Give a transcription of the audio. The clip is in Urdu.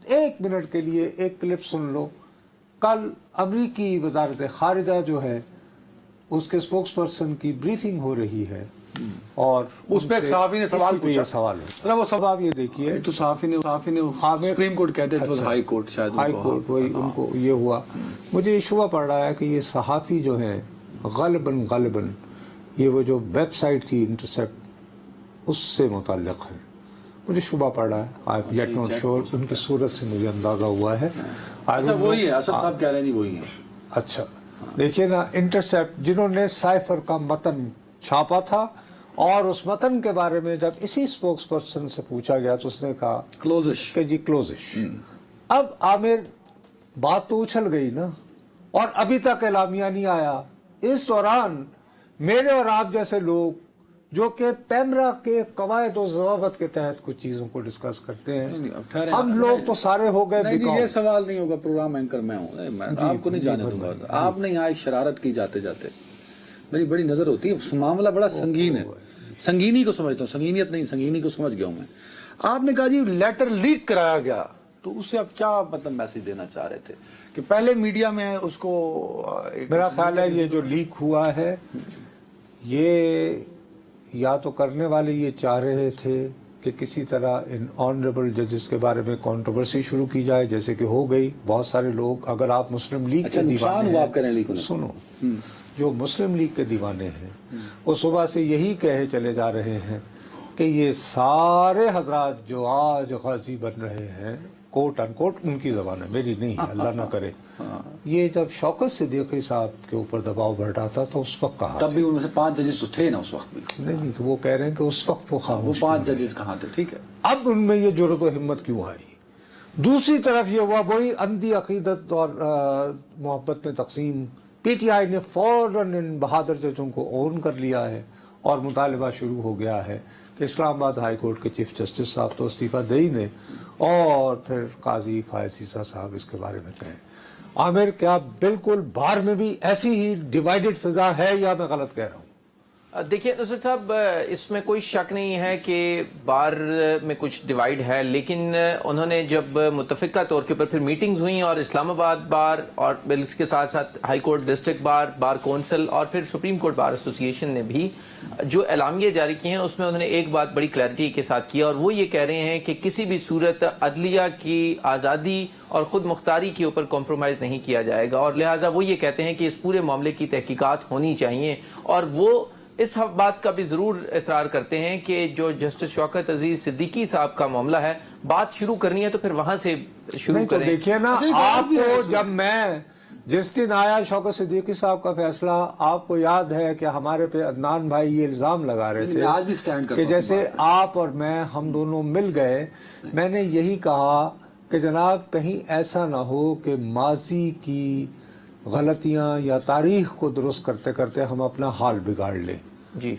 ایک منٹ کے لیے ایک کلپ سن لو. کل امریکی وزارت خارجہ جو ہے اس کے اسپوکس پرسن کی بریفنگ ہو رہی ہے اور اس پہ ایک صحافی نے سوال پوچھا. سوال ہے وہ سب آپ یہ دیکھیے تو صحافی نے سپریم کورٹ کہتے ہیں ہائی کورٹ شاید ہائی کورٹ وہی ان کو یہ ہوا. مجھے یہ شبہ پڑ رہا ہے کہ یہ صحافی جو ہیں غالباً یہ وہ جو ویب سائٹ تھی انٹرسیپٹ اس سے متعلق ہے. مجھے شبہ پڑ رہا ہے. آپ یٹ ناٹ شور ان کی صورت سے مجھے اندازہ ہوا ہے. اچھا وہی ہے اسد صاحب کہہ رہے ہیں وہی ہے. اچھا دیکھیے نا انٹرسیپٹ جنہوں نے سائفر کا متن چھاپا تھا اور اس متن کے بارے میں جب اسی اسپوکس پرسن سے پوچھا گیا تو اس نے کہا کلوزش کہ جی کلوزش. اب عامر بات تو اچھل گئی نا اور ابھی تک اعلامیہ نہیں آیا. اس دوران میرے اور آپ جیسے لوگ جو کہ پیمرا کے قواعد و ضوابط کے تحت کچھ چیزوں کو ڈسکس کرتے ہیں ہم لوگ تو سارے ہو گئے. یہ سوال نہیں ہوگا پروگرام اینکر میں ہوں میں آپ کو نہیں جانے دوں گا. آپ نے یہاں ایک شرارت کی جاتے جاتے میری بڑی نظر ہوتی ہے. معاملہ بڑا سنگین ہے. سنگینی کو سمجھتا ہوں سنگینیت نہیں سنگینی کو سمجھ گیا ہوں میں. آپ نے کہا جی لیٹر لیک کرایا گیا تو اس سے آپ کیا مطلب میسج دینا چاہ رہے تھے کہ پہلے میڈیا میں اس کو میرا خیال ہے یہ جو لیک ہوا ہے یہ یا تو کرنے والے یہ چاہ رہے تھے کہ کسی طرح ان آنریبل ججز کے بارے میں کنٹروورسی شروع کی جائے جیسے کہ ہو گئی. بہت سارے لوگ اگر آپ مسلم لیگ کے دیوانے ہیں سنو جو مسلم لیگ کے دیوانے ہیں وہ صبح سے یہی کہے چلے جا رہے ہیں کہ یہ سارے حضرات جو آج غازی بن رہے ہیں کوٹ ان کوٹ ان کی زبان ہے میری نہیں ہے اللہ نہ کرے. یہ جب شوکت صدیقی صاحب کے اوپر دباؤ بڑھتا تھا تو اس وقت کہا تب بھی ان میں سے 5 ججز تو تھے نا اس وقت بھی. نہیں تو وہ کہہ رہے ہیں کہ اس وقت وہ خاموش 5 ججز کہاں تھے. ٹھیک ہے اب ان میں یہ جرأت و ہمت کیوں آئی. دوسری طرف یہ ہوا وہی اندھی عقیدت اور محبت میں تقسیم. پی ٹی آئی نے فوراً ان بہادر ججوں کو اون کر لیا ہے اور مطالبہ شروع ہو گیا ہے کہ اسلام آباد ہائی کورٹ کے چیف جسٹس صاحب تو استعفیٰ دے ہی نے اور پھر قاضی فائز عیسیٰ صاحب اس کے بارے میں کہیں. عامر کیا بالکل بار میں بھی ایسی ہی ڈیوائیڈڈ فضا ہے یا میں غلط کہہ رہا ہوں؟ دیکھیے نصرت صاحب اس میں کوئی شک نہیں ہے کہ بار میں کچھ ڈیوائیڈ ہے لیکن انہوں نے جب متفقہ طور کے اوپر پھر میٹنگز ہوئیں اور اسلام آباد بار اور اس کے ساتھ ساتھ high court district bar bar council اور پھر سپریم کورٹ بار ایسوسی ایشن نے بھی جو اعلامیے جاری کیے ہیں اس میں انہوں نے ایک بات بڑی کلیئرٹی کے ساتھ کیا اور وہ یہ کہہ رہے ہیں کہ کسی بھی صورت عدلیہ کی آزادی اور خود مختاری کے اوپر کمپرومائز نہیں کیا جائے گا اور لہٰذا وہ یہ کہتے ہیں کہ اس پورے معاملے کی تحقیقات ہونی چاہیے. اور وہ اس بات کا بھی ضرور اصرار کرتے ہیں کہ جو جسٹس شوکت عزیز صدیقی صاحب کا معاملہ ہے بات شروع کرنی ہے تو پھر وہاں سے شروع کریں. دیکھیے نا آپ کو جب میں جس دن آیا شوکت صدیقی صاحب کا فیصلہ آپ کو یاد ہے کہ ہمارے پہ عدنان بھائی یہ الزام لگا رہے تھے کہ جیسے آپ اور میں ہم دونوں مل گئے. میں نے یہی کہا کہ جناب کہیں ایسا نہ ہو کہ ماضی کی غلطیاں یا تاریخ کو درست کرتے کرتے ہم اپنا حال بگاڑ لیں. جی